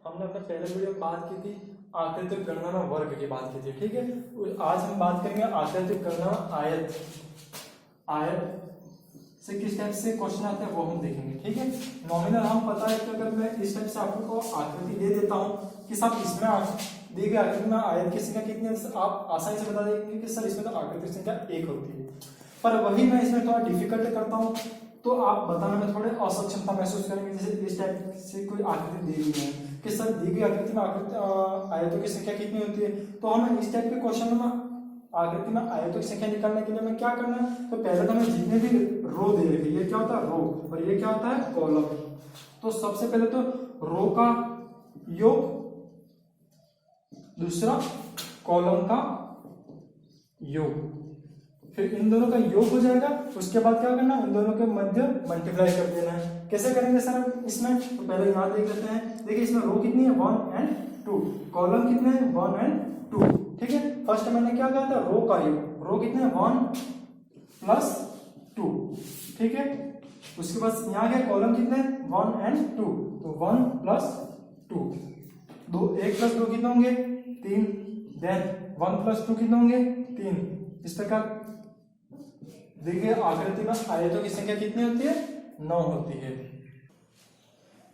हमने अपने पहले वीडियो में बात की थी आकृतिक गणना में वर्ग की बात की थी, ठीक है। आज हम बात करेंगे आकृतिक गणना में आयत। आयत से किस टाइप से क्वेश्चन आते हैं वो हम देखेंगे, ठीक है। नॉमिनल हम पता है कि अगर मैं इस टाइप से आपको आकृति दे देता हूँ कि सब इसमें दी गई आकृति में आयत की संख्या कितनी है, आप आसानी से बता देंगे कि सर इसमें तो आकृति की संख्या 1 होती है। पर वही मैं इसमें थोड़ा डिफिकल्ट करता हूँ तो आप बताने में थोड़े असक्षमता महसूस करेंगे। जैसे इस टाइप से कोई आकृति दी गई है कि सर दी गई आकृति में आयतों की संख्या कितनी होती है, तो हमें इस टाइप के क्वेश्चन में आकृति में आयतों की संख्या निकालने के लिए हमें क्या करना है, तो पहले तो हमें जितने भी रो दे रखे, ये क्या होता है रो और ये क्या होता है कॉलम। तो सबसे पहले तो रो का योग, दूसरा कॉलम का योग, फिर इन दोनों का योग हो जाएगा। उसके बाद क्या करना है, इन दोनों के मध्य मल्टीप्लाई कर देना है। कैसे करेंगे सर इसमें, तो पहले यहाँ देख लेते हैं। देखिए इसमें रो कितनी है 1 और 2, कॉलम कितने हैं 1 और 2, ठीक है। फर्स्ट मैंने क्या कहा था रो का योग, रो कितने 1 प्लस 2, ठीक है। उसके बाद यहाँ क्या कॉलम कितने 1 और 2, तो 1 प्लस 2, 1 प्लस 2 कितने होंगे 3, देन 1 प्लस 2 कितने होंगे 3। इस प्रकार देखिए आकृति में आयतों की संख्या कितनी होती है 9 होती है।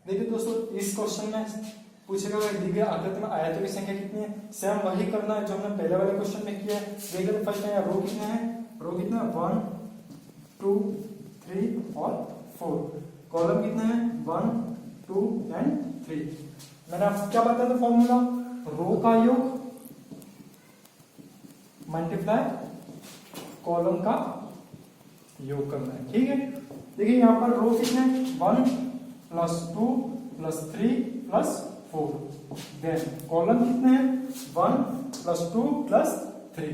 देखिए दोस्तों इस क्वेश्चन में पूछेगा दी गई आकृति में आयतों की संख्या कितनी है, सेम वही करना है जो हमने पहले वाले क्वेश्चन में किया है। देखिए फर्स्ट में रो कितने हैं, रो कितने 1 2 3 और 4, कॉलम कितने हैं 1 2 और 3। मैंने आपको क्या बताया था फॉर्मूला, रो का योग मल्टीप्लाई कॉलम का योग करना है, ठीक है। देखिए यहाँ पर रो कितने 1 plus 2 plus 3 plus 4, then column कितने हैं 1 प्लस 2 प्लस 3,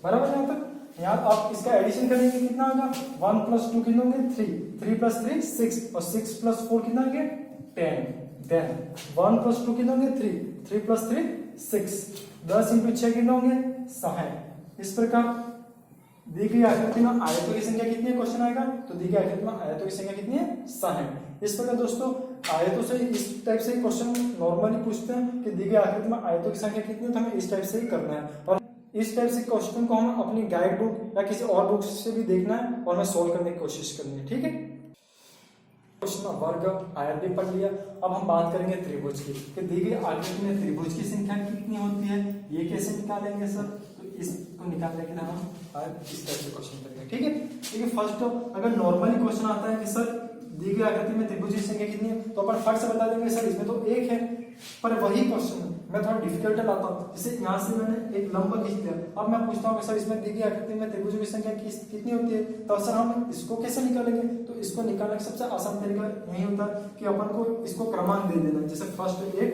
बराबर। यहाँ तक यहाँ आप इसका एडिशन करेंगे कितना होगा 1 प्लस 2 कितने होंगे 3, 3 प्लस 3 6 और 6 प्लस 4 कितना होंगे 10, देन 1 प्लस 2 कितने होंगे 3, 3 प्लस 3 6, 10 इंटू 6 कितने होंगे 60। इस प्रकार दी गई आकृति में आयतों की संख्या कितनी है क्वेश्चन आएगा, तो दी गई आकृति में आयतों की संख्या कितनी है 60। इस प्रकार दोस्तों आयतों से इस टाइप से क्वेश्चन नॉर्मली पूछते हैं कि दी गई आकृति में आयतों की संख्या कितनी है, तो हमें इस टाइप से ही करना है। और इस टाइप से क्वेश्चन को हम अपनी गाइड बुक या किसी और बुक से भी देखना है और हमें सोल्व करने की कोशिश करनी है, ठीक है। क्वेश्चन वर्ग आयत भी पढ़ लिया। अब हम बात करेंगे त्रिभुज की, कि दी गई आकृति में त्रिभुज की संख्या कितनी होती है, ये कैसे निकालेंगे सर, तो इसको निकालने के लिए हम इस टाइप से क्वेश्चन करेंगे, ठीक है। देखिए फर्स्ट अगर नॉर्मली क्वेश्चन आता है कि सर दी गई आकृति में त्रिभुज की संख्या कितनी है, तो अपन फट से बता देंगे सर इसमें तो 1 है। पर वही क्वेश्चन मैं थोड़ा डिफिकल्ट लाता हूँ, जैसे यहाँ से मैंने एक लंब खींच दिया, अब मैं पूछता हूँ सर इसमें दी गई आकृति में त्रिभुज की संख्या कितनी होती है, तो सर हम इसको कैसे निकालेंगे, तो इसको निकालने का सबसे आसान तरीका यही होता है कि अपन को इसको क्रमांक दे देना। जैसे फर्स्ट 1,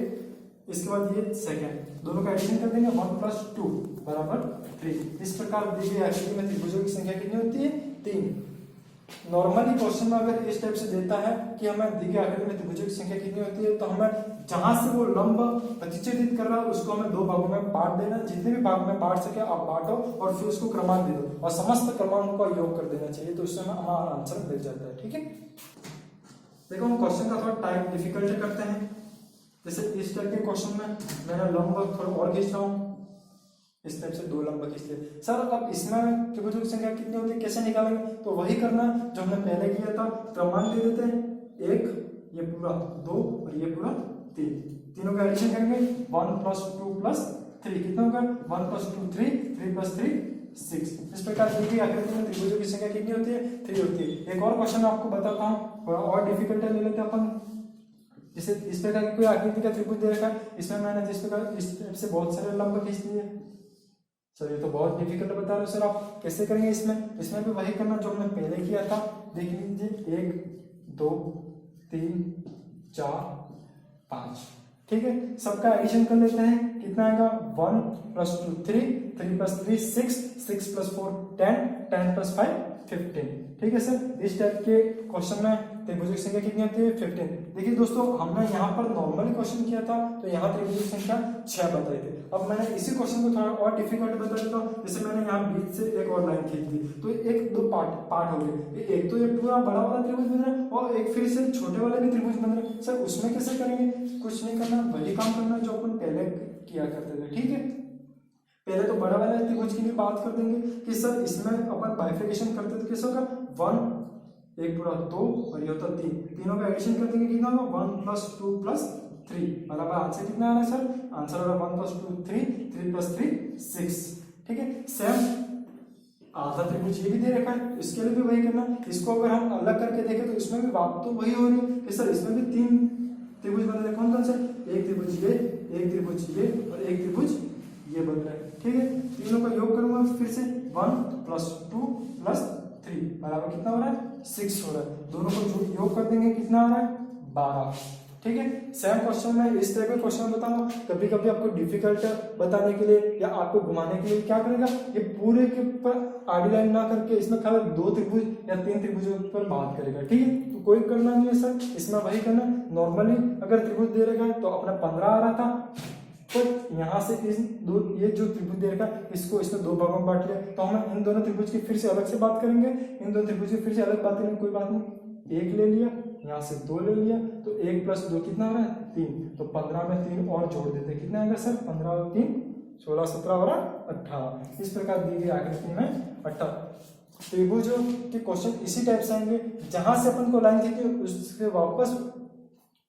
इसके बाद ये सेकंड, दोनों का एडिशन कर देंगे 1 प्लस 2 बराबर 3। इस प्रकार दी गई आकृति में त्रिभुजों की संख्या कितनी होती है 3। नॉर्मली क्वेश्चन में अगर इस टाइप से देता है कि हमें दी गई आकृति में त्रिभुजों की संख्या कितनी होती है, तो हमें जहां से वो लंब प्रतिच्छेदित कर रहा है उसको हमें 2 भागों में बांट देना। जितने भी भाग में बांट सके आप बांटो और फिर उसको क्रमांक दे दो और समस्त क्रमांकों का योग कर देना चाहिए, तो उससे हमारा आंसर मिल जाता है, ठीक है। देखो हम क्वेश्चन का थोड़ा टाइप डिफिकल्ट करते हैं। जैसे इस टाइप के क्वेश्चन में मैंने लंब थोड़ा और खींच रहा हूँ, इस टाइप से 2 लंब खींचते हैं। सर अब इसमें त्रिभुजों की संख्या कितनी होती है कैसे निकालेंगे, तो वही करना जो हमने पहले किया था, क्रमांक दे देते हैं 1, ये पूरा 2 और ये पूरा 3, तीनों का एडिशन करेंगे 1 प्लस 2 प्लस 3 कितना होगा 1 प्लस 2 3, 3 प्लस 3 6। इस प्रकार दी गई आकृति में त्रिभुजों की संख्या कितनी होती है 3 होती है। एक और क्वेश्चन आपको बताता हूँ, थोड़ा और डिफिकल्ट ले लेते हैं अपन। जैसे इस प्रकार की कोई आकृति का त्रिभुज दे रखा है, इसमें मैंने जिस प्रकार इस टाइप से बहुत सारे लंब खींच लिए। सर ये तो बहुत डिफिकल्ट बता रहे हो सर, आप कैसे करेंगे इसमें भी वही करना जो हमने पहले किया था। देख लीजिए 1 2 3 4 5, ठीक है। सबका एडिशन कर लेते हैं, कितना आएगा 1 प्लस 2 3, 3 प्लस 3 6, 6 प्लस 4 10, 10 प्लस 5 15, ठीक है सर। इस टाइप के क्वेश्चन में त्रिभुजों की संख्या कितनी होती है 15। देखिए दोस्तों हमने यहाँ पर नॉर्मली क्वेश्चन किया था तो यहाँ त्रिभुजों की संख्या 6 बताई थी। अब मैंने इसी क्वेश्चन को थोड़ा और डिफिकल्ट बता देता हूँ। जैसे मैंने यहाँ बीच से एक और लाइन खींच दी तो एक दो पार्ट हो गए, एक तो ये पूरा बड़ा वाला त्रिभुज बन रहा है और एक फिर से छोटे वाले भी त्रिभुज बन रहे हैं। सर उसमें कैसे करेंगे, कुछ नहीं करना, वही काम करना जो अपन पहले किया करते थे। ठीक है, पहले तो बड़ा वाला त्रिभुज की भी बात कर देंगे कि सर इसमें अपन बाइफिकेशन करते तो कैसे होगा, 1 एक पूरा 2 और ये होता 3, तीनों का एडिशन कर देंगे कितना होगा 1 + 2 + 3, मतलब आंसर कितना आ रहा है सर, आंसर होगा 1 + 2 3, 3 + 3 6। ठीक है, सेम आधा त्रिभुज ये भी दे रखा है, इसके लिए भी वही करना। इसको अगर हम अलग करके देखें तो इसमें भी बात तो वही हो रही है कि सर इसमें भी 3 त्रिभुज बन रहे हैं। कौन कौन से, एक त्रिभुज ये, एक त्रिभुज ये और एक त्रिभुज ये बन रहा है। ठीक है, तीनों का योग करूंगा फिर से 1 + 2 + 3 बराबर कितना हो रहा है 6 हो रहा है। दोनों को योग कर देंगे कितना आ रहा है 12। ठीक है, सेम क्वेश्चन में इस टाइप के क्वेश्चन बताऊंगा। कभी कभी आपको डिफिकल्ट बताने के लिए या आपको घुमाने के लिए क्या करेगा, ये पूरे के ऊपर आड़ी लाइन ना करके इसमें खाली 2 त्रिभुज या 3 त्रिभुजों पर बात करेगा। ठीक है, तो कोई करना नहीं है सर, इसमें वही करना। नॉर्मली अगर त्रिभुज दे रखा है तो अपना 15 आ रहा था, तो यहाँ से इस दो ये जो त्रिभुज दे रखा है इसको इसमें 2 भागों में बांट लिया, तो हम इन दोनों त्रिभुज की फिर से अलग से बात करेंगे। इन दोनों त्रिभुज की फिर से अलग बात करेंगे, कोई बात नहीं। 1 ले लिया, यहाँ से 2 ले लिया, तो 1 + 2 कितना आ रहा है 3, तो 15 में 3 और जोड़ देते कितना आएगा सर 15 और 3 16 17 और 18। इस प्रकार दी गई आकृति में 18 त्रिभुजों के क्वेश्चन इसी टाइप से आएंगे। जहां से अपन को लाइन थी उससे वापस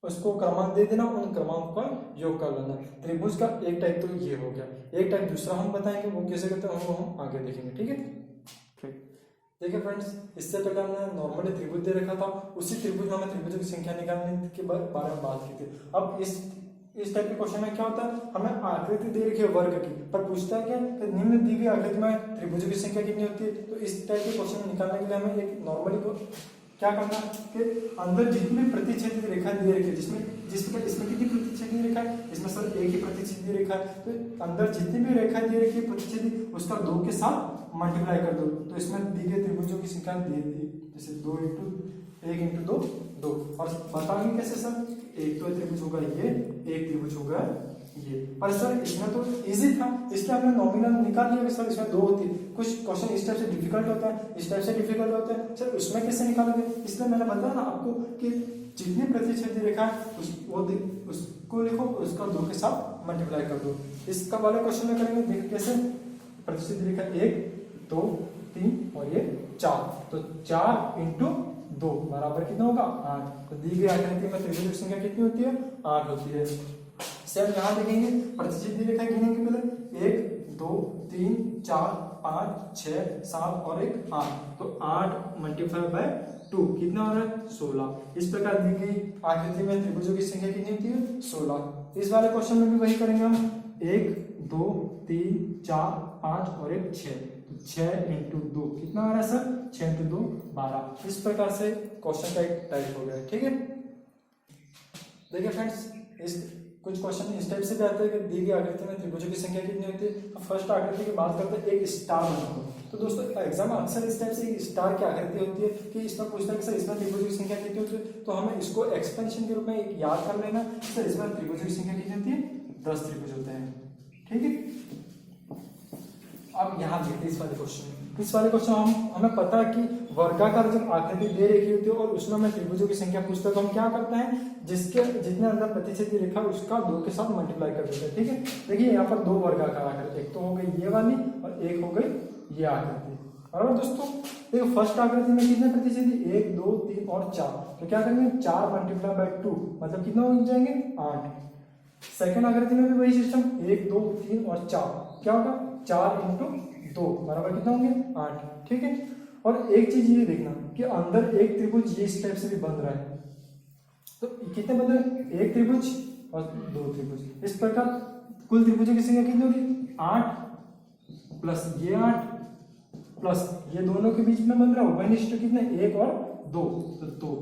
उसको क्रमांक दे देना, उन क्रमांक का योग कर लेना। त्रिभुज का एक टाइप तो ये हो गया, एक टाइप दूसरा हम बताएंगे वो कैसे करते हैं वो हम आगे देखेंगे। ठीक है, देखिए फ्रेंड्स, इससे पहले हमने नॉर्मली त्रिभुज दे रखा था, उसी त्रिभुज में हमें त्रिभुजों की संख्या निकालने के बारे में बात की थी। अब इस टाइप के क्वेश्चन में क्या होता है, हमें आकृति दे रखी है वर्ग की, पर पूछता है क्या कि निम्न दी गई आकृति में त्रिभुजों की संख्या कितनी होती है। तो इस टाइप के क्वेश्चन निकालने के लिए हमें एक नॉर्मली को क्या करना है कि अंदर जितनी प्रतिच्छेदित रेखा दी रखी है, जिसमें कितनी प्रतिच्छेदित रेखा है, इसमें सर एक ही प्रतिच्छेदित रेखा है, तो अंदर जितनी भी रेखा दी रखी है प्रतिच्छेदित उसका 2 के साथ मल्टीप्लाई कर दो, तो इसमें दी गई त्रिभुजों की संख्या दे दी, जैसे 2 × 1 × 2 2। और बताएंगे कैसे सर, एक तो त्रिभुज होगा ये, एक त्रिभुज होगा ये। पर सर इसमें तो इजी था इसलिए हमने नॉमिनल निकाल लिया कि सर इसमें 2 होती है। कुछ क्वेश्चन इस टाइप से डिफिकल्ट होता है, इस टाइप से डिफिकल्ट होता है, सर उसमें कैसे निकालोगे। इसलिए मैंने बताया ना आपको कि जितनी प्रतिच्छेदी रेखा है उसको लिखो, उसका 2 के साथ मल्टीप्लाई कर दो। इसका वाले क्वेश्चन में करेंगे, देखो कैसे। प्रतिच्छेदी रेखा 1 2 3 और ये 4, तो 4 × 2 बराबर कितना होगा 8। तो दी गई आकृति में त्रिभुज की संख्या कितनी होती है 8 होती है। सेम यहाँ देखेंगे, प्रतिच्छेदी रेखा गिनेंगे पहले 1 2 3 4 5 6 7 और 1 8, तो 8 × 2 कितना हो रहा है 16। इस प्रकार दी गई आकृति में त्रिभुजों की संख्या कितनी होती है 16। इस वाले क्वेश्चन में भी वही करेंगे हम, 1 2 3 4 5 और 1 6, तो 6 × 2 कितना आ रहा है सर 6 × 2 12। इस प्रकार से क्वेश्चन का एक टाइप हो गया। ठीक है, देखिए फ्रेंड्स, इस कुछ क्वेश्चन इस टाइप से भी आता है कि दी गई आकृति में त्रिभुजों की संख्या कितनी होती है। फर्स्ट आकृति की बात करते हैं, एक स्टार बनाओ। तो दोस्तों एग्जाम में अक्सर इस टाइप से एक स्टार की आकृति होती है कि इसमें पूछता है कि सर इसमें त्रिभुजों की संख्या कितनी होती है, तो हमें इसको एक्सपेंशन के रूप में एक याद कर लेना। सर इसमें त्रिभुजों की संख्या कितनी होती है 10 त्रिभुज होते हैं। ठीक है, अब यहाँ देखते हैं इस वाले क्वेश्चन हमें पता है कि वर्गाकार जब आकृति दे रखी होती है और उसमें हमें त्रिभुजों की संख्या पूछता है, तो हम क्या करते हैं, जिसके जितने अंदर प्रतिच्छेदी रेखा उसका 2 के साथ मल्टीप्लाई कर देते हैं। ठीक है, देखिए यहाँ पर 2 वर्गाकार आकृति, एक तो हो गई ये वाली और एक हो गई ये आकृति। बराबर दोस्तों, देखो फर्स्ट आकृति में कितने प्रतिच्छेदी 1 2 3 और 4, तो क्या करेंगे 4 × 2 मतलब कितना हो जाएंगे 8। सेकंड आकृति में भी वही सिस्टम 1 2 3 और 4, क्या होगा 4 × 2 बराबर कितना होंगे 8। ठीक है, और एक चीज ये देखना कि अंदर एक त्रिभुज ये इस टाइप से भी बन रहा है, तो कितने बन रहे हैं, एक त्रिभुज और 2 त्रिभुज। इस प्रकार कुल त्रिभुजों की संख्या कितनी होगी 8 प्लस ये 8 प्लस ये दोनों के बीच में बन रहा है उभयनिष्ठ कितने 1 और 2, तो 2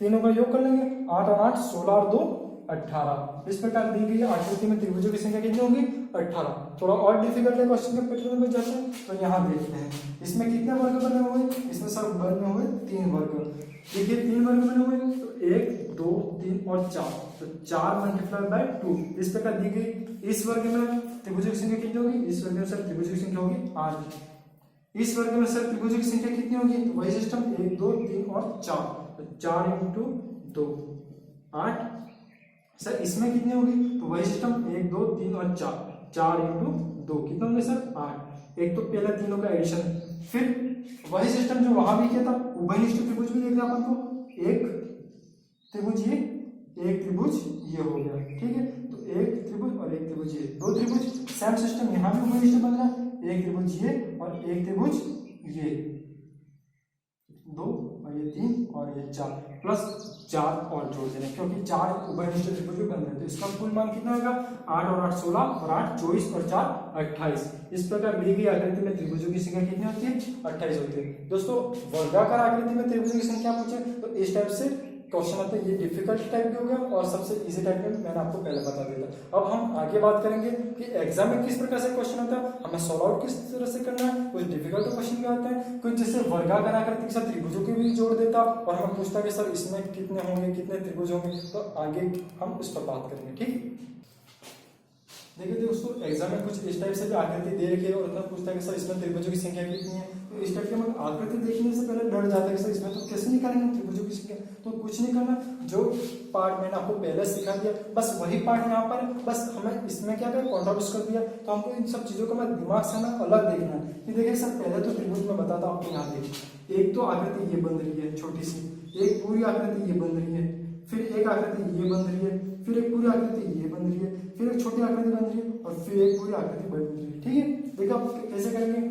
तीनों का योग कर लेंगे 8 और 8 16 और 2 18। इस प्रकार दी गई आकृति में त्रिभुजों की संख्या कितनी होगी? 18। थोड़ा और डिफिकल्ट है क्वेश्चन के पैटर्न में जाते हैं तो यहाँ देखते हैं इसमें कितने वर्ग बने हुए? इसमें सब बने हुए 3 वर्ग। देखिए 3 वर्ग बने हुए तो 1 2 3 और 4, तो 4 मल्टीप्लाई बाय 2। इस प्रकार दी गई इस वर्ग में त्रिभुजों की संख्या कितनी होगी? इस वर्ग में सर त्रिभुजों की संख्या होगी 8। इस वर्ग में सर त्रिभुजों की संख्या कितनी होगी? तो वही सिस्टम 1 2 3 और 4, तो 4 × 2 8। सर इसमें कितनी होगी? तो वही सिस्टम 1 2 3 और 4, 4 × 2 कितना होंगे सर? 8। एक तो पहला तीनों का एडिशन, फिर वही सिस्टम जो वहां भी किया था उभयनिष्ठ त्रिभुज भी देखना अपन को। एक त्रिभुज ये, एक त्रिभुज ये हो गया, ठीक है। तो एक त्रिभुज और एक त्रिभुज ये, 2 त्रिभुज। सेम सिस्टम यहाँ भी उभयनिष्ठ बन रहा है, एक त्रिभुज ये और एक त्रिभुज ये, 2 और ये 3 और ये 4 प्लस 4 और जोड़ देना, क्योंकि 4 उभयनिष्ठ त्रिभुज भी बन रहे हैं। तो इसका कुल मान कितना होगा? 8 और 8 16 और 8 24 और 4 28। इस प्रकार दी गई आकृति में त्रिभुजों की संख्या कितनी होती है? 28 होती है। दोस्तों वर्गाकार आकृति में त्रिभुजों की संख्या पूछे तो इस टाइप से क्वेश्चन आता है। ये डिफिकल्ट टाइप के हो गया और सबसे इजी टाइप में मैंने आपको पहले बता दिया था। अब हम आगे बात करेंगे कि एग्जाम में किस प्रकार से क्वेश्चन आता है, हमें सॉल्व आउट किस तरह से करना है। कुछ डिफिकल्ट क्वेश्चन भी आते हैं, कुछ जैसे वर्गाकार आकृति के साथ त्रिभुजों के भी जोड़ देता और हमें पूछता कि सर इसमें कितने होंगे, कितने त्रिभुज होंगे। तो आगे हम उस पर बात करेंगे, ठीक। देखिए दोस्तों एग्जाम में कुछ इस टाइप से भी आकृति दे रखी है और इतना पूछता है कि सर इसमें त्रिभुजों की संख्या कितनी है। तो इस टाइप के हम आकृति देखने से पहले डर जाता है कि सर इसमें तो कैसे निकालेंगे त्रिभुजों की संख्या। तो कुछ नहीं करना, जो पार्ट मैंने आपको पहले सिखा दिया बस वही पार्ट यहाँ पर, बस हमें इसमें क्या करें कॉन्ट्रीब्यूट कर दिया। तो हमको इन सब चीजों को मैं दिमाग से ना अलग देखना है कि देखिए सर पहले तो त्रिभुज में बताता हूँ आपको। यहाँ देखिए एक तो आकृति ये बन रही है छोटी सी, एक पूरी आकृति ये बन रही है, फिर एक आकृति ये बन रही है, फिर एक पूरी आकृति ये बन रही है, फिर एक छोटी आकृति बन रही है और फिर एक पूरी आकृति बन रही है, ठीक है। देखो आप कैसे करेंगे,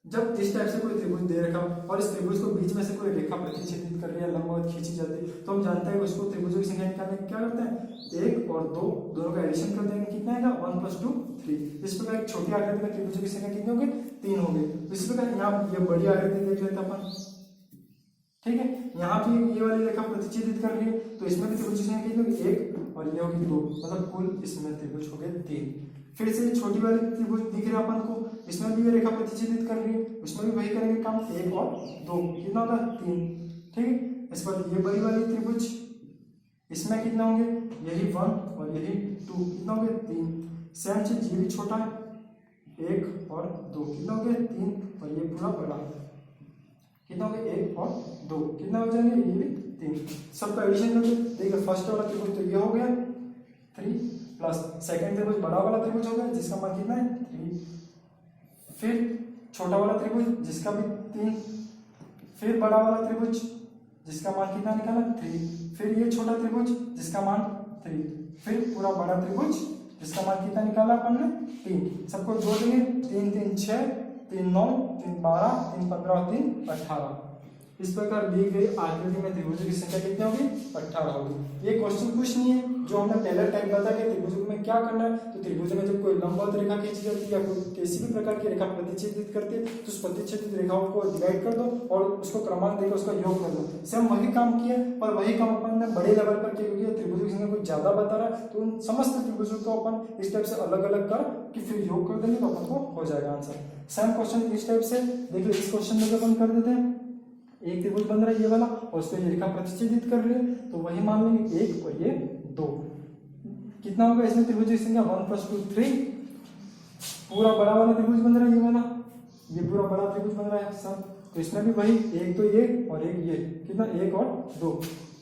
जब इस टाइप से कोई त्रिभुज दे रखा और इस त्रिभुज को बीच में से कोई रेखा प्रतिच्छेदित कर रही है, लंबवत खींची जाती है, तो हम जानते हैं उसको त्रिभुजों की संख्या निकालने क्या करते हैं? 1 और 2 दोनों का एडिशन कर देंगे, कितना आएगा? 1 + 2 3। इस प्रकार एक छोटी आकृति में त्रिभुजों की संख्या कितनी होगी? 3 होगी। इस प्रकार यहाँ ये बड़ी आकृति देख लेते हैं अपन, ठीक है। यहाँ भी ये वाली रेखा प्रतिच्छेदित कर रही है तो इसमें भी त्रिभुज की संख्या कितनी होगी? 1 और ये होगी 2, मतलब कुल इसमें त्रिभुज हो गए 3। फिर से छोटी वाली त्रिभुज दिख रहा है अपन को, इसमें भी ये रेखा प्रतिच्छेदित कर रही है, उसमें भी वही करेंगे काम, 1 और 2 कितना होगा? 3, ठीक है। इस पर ये बड़ी वाली त्रिभुज, इसमें कितना होंगे? यही 1 और यही 2, कितना होंगे? 3। सेम चीज ये भी छोटा है, 1 और 2 कितना हो गया? 3 और ये पूरा बड़ा कितना हो गया? 1 और 2 कितना हो जाएंगे? ये भी 3। सबका एडिशन कर दो। देखिए फर्स्ट वाला त्रिभुज तो ये हो गया 3 प्लस सेकंड त्रिभुज बड़ा वाला त्रिभुज हो गया जिसका मान कितना है? 3। फिर छोटा वाला त्रिभुज जिसका भी 3, फिर बड़ा वाला त्रिभुज जिसका मान कितना निकाला? 3। फिर ये छोटा त्रिभुज जिसका मान 3, फिर पूरा बड़ा त्रिभुज जिसका मान कितना निकाला अपन ने? 3। सबको जोड़ देंगे, 3 3 6, 3 9, 3 12, 3 15 और 3 18। इस प्रकार दी गई आकृति में त्रिभुजों की संख्या कितनी होगी? 18 होगी। ये क्वेश्चन कुछ नहीं है, जो हमने पहले टाइप बताया कि त्रिभुजों में क्या करना है। तो त्रिभुज में जब कोई लंबवत रेखा खींची जाती है या कोई किसी भी प्रकार की रेखा प्रतिच्छेदित करती है तो उस प्रतिच्छेदित रेखाओं को डिवाइड कर दो और उसको क्रमांक देकर उसका योग कर दो। सेम वही काम किया और वही काम अपन ने बड़े लेवल पर किया, क्योंकि त्रिभुजों की संख्या कुछ ज्यादा बता रहा है तो उन समस्त त्रिभुजों को अपन इस टाइप से अलग अलग कर कि फिर योग कर देंगे तो अपन को हो जाएगा आंसर। सेम क्वेश्चन इस टाइप से देखिए, इस क्वेश्चन में अपन कर देते हैं, एक त्रिभुज बन रहा है ये वाला और उसको ये रेखा प्रतिच्छेदित कर रही है तो वही मान लेंगे 1 और ये 2। कितना होगा इसमें त्रिभुज की संख्या? 1 + 2 3। पूरा बड़ा वाला त्रिभुज बन रहा है ये वाला, ये पूरा बड़ा त्रिभुज बन रहा है सब, तो इसमें भी वही, एक तो ये और एक ये, कितना? 1 और 2।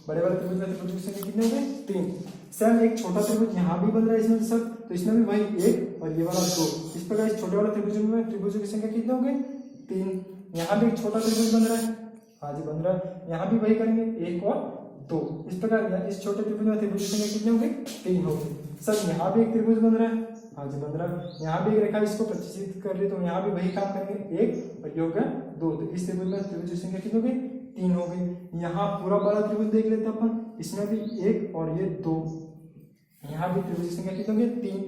बड़े वाले त्रिभुज में त्रिभुज की संख्या कितनी हो गई? 3। सेम एक छोटा त्रिभुज यहाँ भी बन रहा है इसमें सब, तो इसमें भी वही 1 और ये वाला 2। इस प्रकार इस छोटे वाले त्रिभुज में त्रिभुजों की संख्या कितनी हो गई? 3। यहाँ भी एक छोटा त्रिभुज बन रहा है, हाँ जी बन रहा है, यहाँ भी वही करेंगे 1 और 2। इस प्रकार इस छोटे त्रिभुज में त्रिभुज की संख्या कितनी हो गई? 3 हो गई। सर यहाँ भी एक त्रिभुज बन रहा है, हाँ जी बन रहा है, यहाँ भी एक रेखा इसको प्रतिच्छेदित कर रही है तो यहाँ भी वही काम करेंगे 1 और ये हो गया 2। तो इस त्रिभुज में त्रिभुज की संख्या कितनी हो गई? 3 हो गई। यहाँ पूरा बड़ा त्रिभुज देख लेते हैं अपन, इसमें भी 1 और ये 2, यहाँ भी त्रिभुज की संख्या कितनी हो गई? 3।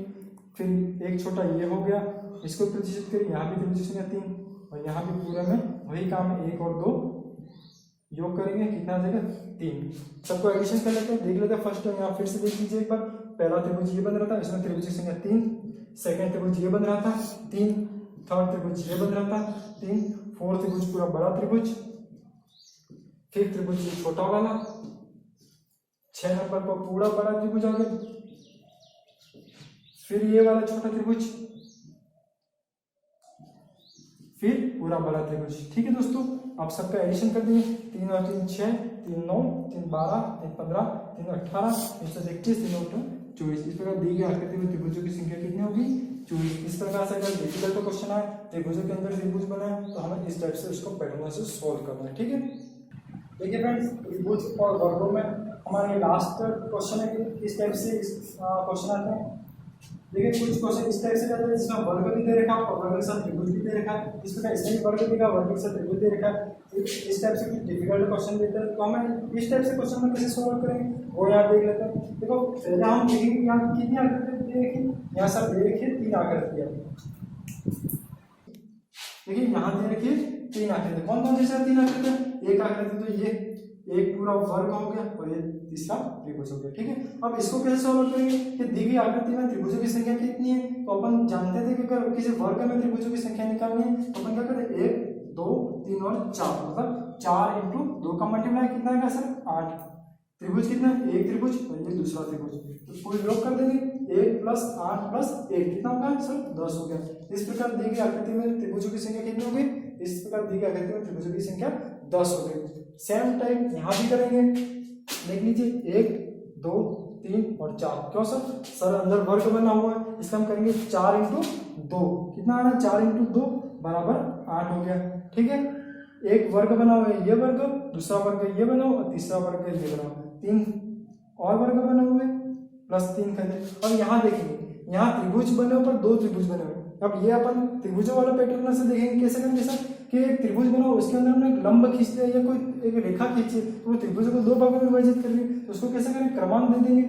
फिर एक छोटा ये हो गया, इसको प्रतिच्छेदित करें, यहाँ भी त्रिभुज की संख्या 3 और यहाँ भी पूरे में वही काम है 1 और 2 योग करेंगे कितना आ जाएगा 3। सबको एडिशन कर लेते हैं, देख लेते हैं। फर्स्ट यहाँ फिर से देख लीजिए एक बार, पहला त्रिभुज ये बन रहा था, इसमें त्रिभुज की संख्या 3, सेकंड त्रिभुज ये बन रहा था 3, थर्ड त्रिभुज ये बन रहा था 3, फोर्थ त्रिभुज पूरा बड़ा त्रिभुज, फिफ्थ त्रिभुज ये छोटा वाला, 6 नंबर पर पूरा बड़ा त्रिभुज आ गया, फिर ये वाला छोटा त्रिभुज, फिर पूरा बड़ा त्रिभुज। ठीक है दोस्तों, आप सबका एडिशन कर देंगे। 3 और 3 6, 3 9, 3 12, 3 15, 3 18, 3 31, 3 24। इस प्रकार दी गई आकृति में त्रिभुजों की संख्या कितनी होगी 24। इस प्रकार से अगर डिफिकल्ट क्वेश्चन आए, त्रिभुजों के अंदर त्रिभुज बनाए, तो हमें इस टाइप से उसको पैटर्न से सोल्व करना है। ठीक है, देखिए फ्रेंड्स, त्रिभुज और वर्गों में हमारे लास्ट क्वेश्चन है कि इस टाइप से क्वेश्चन आते हैं। देखिए कुछ क्वेश्चन इस टाइप से जाते हैं जिसमें वर्ग भी दे रखा है और वर्ग के साथ त्रिभुज भी दे रखा है। इस प्रकार इसमें भी वर्ग देगा, वर्ग के साथ त्रिभुज दे रखा है। इस टाइप से कुछ डिफिकल्ट क्वेश्चन देते हैं, तो हमें इस टाइप से क्वेश्चन में कैसे सोल्व करेंगे वो यहाँ देख लेते हैं। देखो पहले हम देखेंगे यहाँ कितनी आकृति दे रखी, यहाँ सब दे रखी है 3 आकृतियाँ। देखिए यहाँ दे रखी है 3 आकृति। कौन कौन से 3 आकृति? एक आकृति तो ये, एक पूरा वर्ग हो गया और ये तीसरा त्रिभुज हो गया। ठीक है, अब इसको कैसे सॉल्व करेंगे कि दी गई आकृति में त्रिभुजों की संख्या कितनी है। तो अपन जानते थे कि अगर किसी वर्ग में त्रिभुजों की संख्या निकालनी है तो अपन क्या करते हैं 1 2 3 और 4, मतलब 4 × 2 का मल्टीप्लाई कितना आएगा सर 8। त्रिभुज कितना है? एक त्रिभुज और ये दूसरा त्रिभुज, तो पूरी योग कर देंगे 1 + 8 + 1 कितना होगा सर 10 हो गया। इस प्रकार दी गई आकृति में त्रिभुजों की संख्या कितनी हो गई? इस प्रकार दी गई आकृति में त्रिभुजों की संख्या 10 हो गई। सेम टाइप यहाँ भी करेंगे, देख लीजिए 1 2 3 और 4। क्यों सर अंदर वर्ग बना हुआ है, इसलिए हम करेंगे 4 × 2 कितना आ रहा है 4 × 2 = 8 हो गया। ठीक है, एक वर्ग बना हुआ है ये वर्ग, दूसरा वर्ग ये बना हुआ और तीसरा वर्ग ये बना हुआ, 3 और वर्ग बने हुए +3 करें। और यहाँ देखेंगे यहाँ त्रिभुज बने ऊपर 2 त्रिभुज बने हुए। अब ये अपन त्रिभुजों वाला पैटर्न से देखेंगे कैसे करेंगे सर कि एक त्रिभुज बना उसके अंदर हमने एक लंब खींच लिया या कोई एक रेखा खींची तो वो त्रिभुजों को 2 भागों में विभाजित कर लिया, तो उसको कैसे करें क्रमांक दे देंगे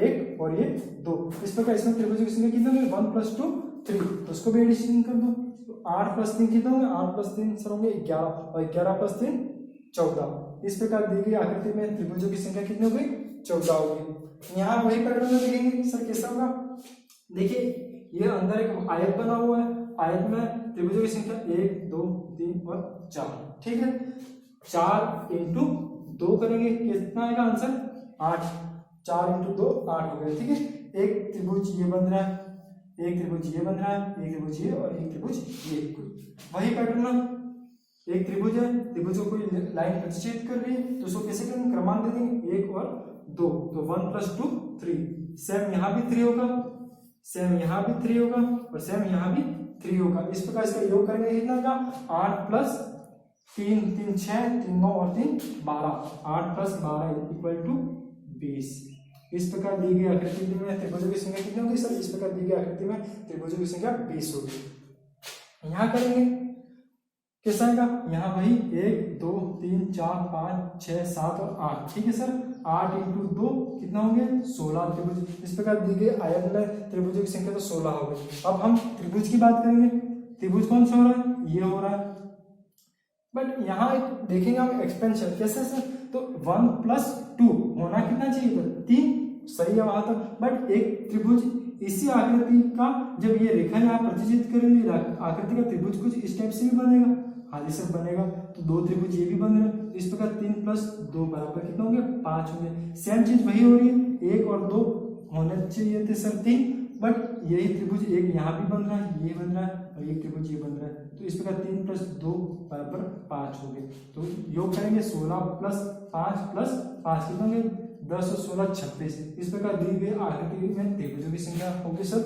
1 और ये 2। इस प्रकार इसमें त्रिभुजों की संख्या कितनी होगी 1 + 2 3, तो उसको भी एडिशन कर दो। तो 8 + 3 कितना होंगे 8 + 3 सर होंगे 11 और 11 + 3 14। इस प्रकार दी गई आकृति में त्रिभुजों की संख्या कितनी हो गई 14 हो गई। यहाँ वही पैटर्न में देखेंगे सर कैसा होगा। देखिए ये अंदर एक आयत बना हुआ है, आयत में त्रिभुजों की संख्या 1 2 3 और 4। ठीक है, 4 × 2 करेंगे कितना आएगा आंसर 8। 4 × 2 8 हो गया। ठीक है, एक त्रिभुज ये बन रहा है, एक त्रिभुज ये बन रहा है, एक त्रिभुज ये और एक त्रिभुज ये। वही पैटर्न, एक त्रिभुज है, त्रिभुज को कोई लाइन प्रतिच्छेद कर रही है तो उसको कैसे करेंगे क्रमांक दे देंगे 1 और 2, तो 1 + 2 3। सेम यहाँ भी 3 होगा, सेम यहाँ भी 3 होगा और सेम यहाँ भी 3 होगा। इस प्रकार इसका योग करेंगे कितना का 8 + 3 3 6 3 9 और 3 12, 8 + 12 = 20। इस प्रकार दी गई आकृति में त्रिभुजों की संख्या कितनी होगी सर? इस प्रकार दी गई आकृति में त्रिभुजों की संख्या 20 होगी। यहाँ करेंगे कैसा आएगा, यहाँ वही 1 2 3 4 5 6 7 और 8। ठीक है सर, 8 × 2 कितना होंगे 16 त्रिभुज। इस प्रकार दी गई आयत में त्रिभुजों की संख्या तो 16 हो गई। अब हम त्रिभुज की बात करेंगे, त्रिभुज कौन सा हो रहा है, ये हो रहा है। बट यहाँ एक देखेंगे हम एक्सपेंशन कैसे सर, तो 1 + 2 होना कितना चाहिए था 3, सही है वहां तक। बट एक त्रिभुज इसी आकृति का जब ये रेखा यहाँ प्रतिच्छेद करेंगे आकृति का त्रिभुज कुछ इस टाइप से भी बनेगा, हाँ ये सब बनेगा। तो 2 त्रिभुज ये भी बन रहे हैं, तो इस प्रकार 3 + 2 = कितना होंगे 5 होंगे। सेम चीज वही हो रही है, 1 और 2 होने चाहिए थे सर 3, बट यही त्रिभुज एक यहाँ भी बन रहा है, ये बन रहा है और एक त्रिभुज ये बन रहा है, तो इस प्रकार 3 + 2 = 5 हो गए। तो योग करेंगे 16 + 5 + 5 कितना होंगे 10 और 16 26। इस प्रकार दी गई आकृति में त्रिभुजों की संख्या होगी सर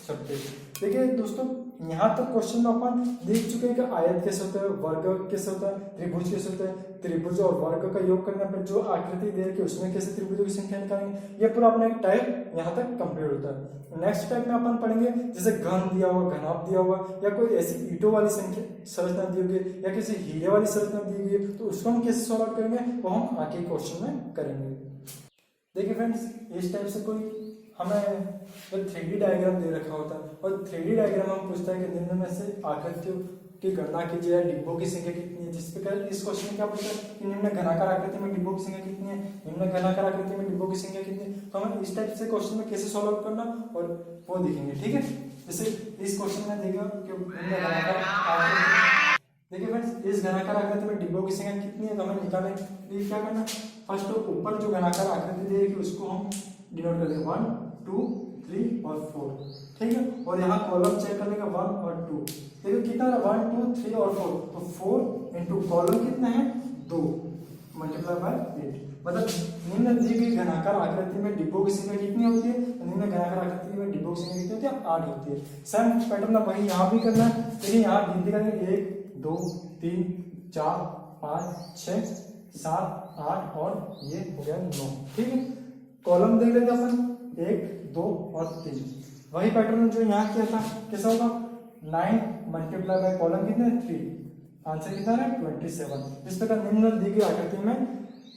26। देखिए दोस्तों यहाँ तक क्वेश्चन में अपन देख चुके हैं कि आयत कैसे होता है, वर्ग कैसे होता है, त्रिभुज कैसे होता है, त्रिभुज और वर्ग का योग करने पर जो आकृति दे रखी है उसमें कैसे त्रिभुजों की संख्या निकालेंगे। ये पूरा अपना एक टाइप यहाँ तक कंप्लीट होता है। नेक्स्ट टाइप में अपन पढ़ेंगे जैसे घन दिया हुआ, घनाभ दिया हुआ या कोई ऐसी ईंटों वाली संख्या संरचना दी होगी या किसी हीरे वाली संरचना दी हुई है, तो उसको हम कैसे सॉल्व करेंगे वो हम आगे क्वेश्चन में करेंगे। देखिए फ्रेंड्स, इस टाइप से कोई हमें 3D डायग्राम दे रखा होता है और 3D डायग्राम हम पूछता है कि निम्न में से आकृतियों की गणना कीजिए या डिब्बों की संख्या कितनी है। जिस प्रकार इस क्वेश्चन में क्या पूछा है कि निम्न घनाकार आकृति में डिब्बों की संख्या कितनी है, निम्न घनाकार आकृति में डिब्बों की संख्या कितनी है। तो हमें इस टाइप से क्वेश्चन में कैसे सॉल्व करना और वो देखेंगे, ठीक है। जैसे इस क्वेश्चन में देखिए देखिए फ्रेंड्स, इस घनाकार आकृति में डिब्बों की संख्या कितनी है तो हमें निकालने के लिए क्या करना, फर्स्ट तो ऊपर जो घनाकार आकृति दे रखी है उसको हम डिनोट कर देंगे 1 2 3 और 4, ठीक है। और यहाँ कॉलम चेक कर लेंगे 1 और 2। देखो कितना है 1 2 3 और 4, तो 4 इंटू कॉलम कितना है 2 मल्टीप्लाई बाय 8, मतलब निम्न दी गई घनाकार आकृति में डिब्बों की संख्या कितनी होती है, निम्न घनाकार आकृति में डिब्बों की संख्या कितनी होती है 8 होती है। सेम पैटर्न वही यहाँ भी करना है, लेकिन यहाँ गिनती करेंगे 1 2 3 4 5 6 7 8 और ये हो गया 9, ठीक है। कॉलम देख लेते अपन 1 2 और 3, वही पैटर्न जो यहाँ किया था कैसा होगा 9 मल्टीप्लाई बाय कॉलम कितने 3, आंसर कितना है 27। इस प्रकार निम्न दी गई आकृति में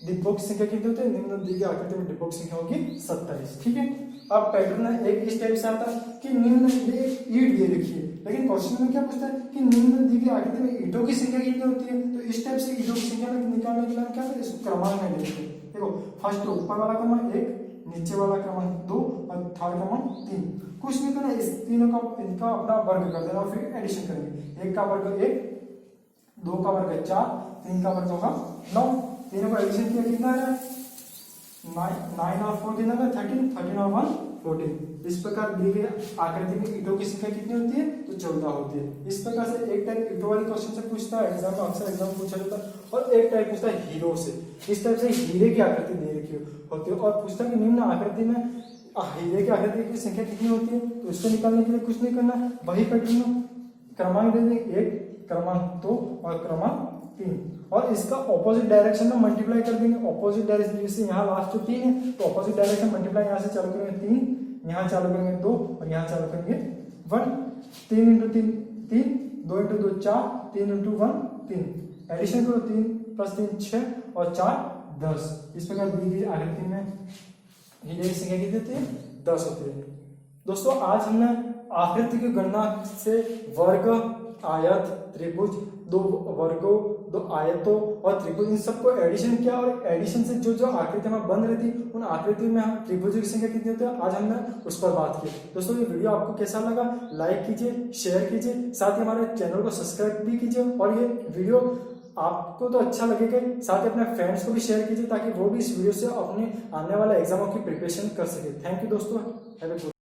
डिब्बों की संख्या कितनी होती है, निम्न दी गई आकृति में डिब्बों की संख्या होगी 27, ठीक है। अब पैटर्न एक इस टाइप से आता है कि निम्न ईंट दे रखी है, लेकिन क्वेश्चन में क्या पूछता है कि निम्न दी गई आकृति में ईंटों की संख्या कितनी होती है। तो इस टाइप से ईंटों की संख्या निकालने के लिए हम क्या करें, इसको क्रमांक में लिखते हैं। देखो फर्स्ट ऊपर वाला क्रमांक 1, नीचे वाला क्रमांक 2 और थर्ड क्रमांक 3। कुछ नहीं करना, इस तीनों का इनका अपना वर्ग कर देना और फिर एडिशन करेंगे। 1 का वर्ग 1, 2 का वर्ग 4, 3 का वर्ग होगा 9, तीनों का एडिशन किया कितना है 9 और 4 कितना है 13, 13 और 1 14। इस प्रकार दी गई आकृति में ईंटों की संख्या कितनी होती है तो 14 होती है। इस प्रकार से एक टाइप ईंटों वाली क्वेश्चन से पूछता है एग्जाम में, अक्सर एग्जाम पूछा जाता है, और एक टाइप पूछता है हीरो से। इस टाइप से हीरे की आकृति दे रखी होती है और पूछता है कि निम्न आकृति में हीरे की आकृति की संख्या कितनी होती है। तो इसको निकालने के लिए कुछ नहीं करना, वही पैटर्न क्रमांक दे देंगे 1, क्रमांक 2 और क्रमांक 3, और इसका ऑपोजिट डायरेक्शन में मल्टीप्लाई कर देंगे। ऑपोजिट डायरेक्शन जैसे यहाँ लास्ट 3 है तो ऑपोजिट डायरेक्शन मल्टीप्लाई यहाँ से चालू करेंगे 3, यहाँ चालू करेंगे 2 और यहाँ चालू करेंगे 1। 3 इंटू 3 3, 2 इंटू 2 4, 3 इंटू 1 3, एडिशन करो 3 प्लस 3 6 और 4 10। इस प्रकार दी गई आकृति में हीरे की संख्या कितनी होती है 10 होती है। दोस्तों आज हमने आकृति की गणना से वर्ग, आयत, त्रिभुज, 2 वर्गों, 2 आयतों और त्रिभुज इन सबको एडिशन किया, और एडिशन से जो जो आकृति में बन रही थी उन आकृति में हम त्रिभुज की संख्या कितनी होती है आज हमने उस पर बात की। दोस्तों ये वीडियो आपको कैसा लगा, लाइक कीजिए, शेयर कीजिए, साथ ही हमारे चैनल को सब्सक्राइब भी कीजिए, और ये वीडियो आपको तो अच्छा लगेगा, साथ ही अपने फ्रेंड्स को भी शेयर कीजिए ताकि वो भी इस वीडियो से अपने आने वाले एग्जामों की प्रिपरेशन कर सके। थैंक यू दोस्तों, हैव अ गुड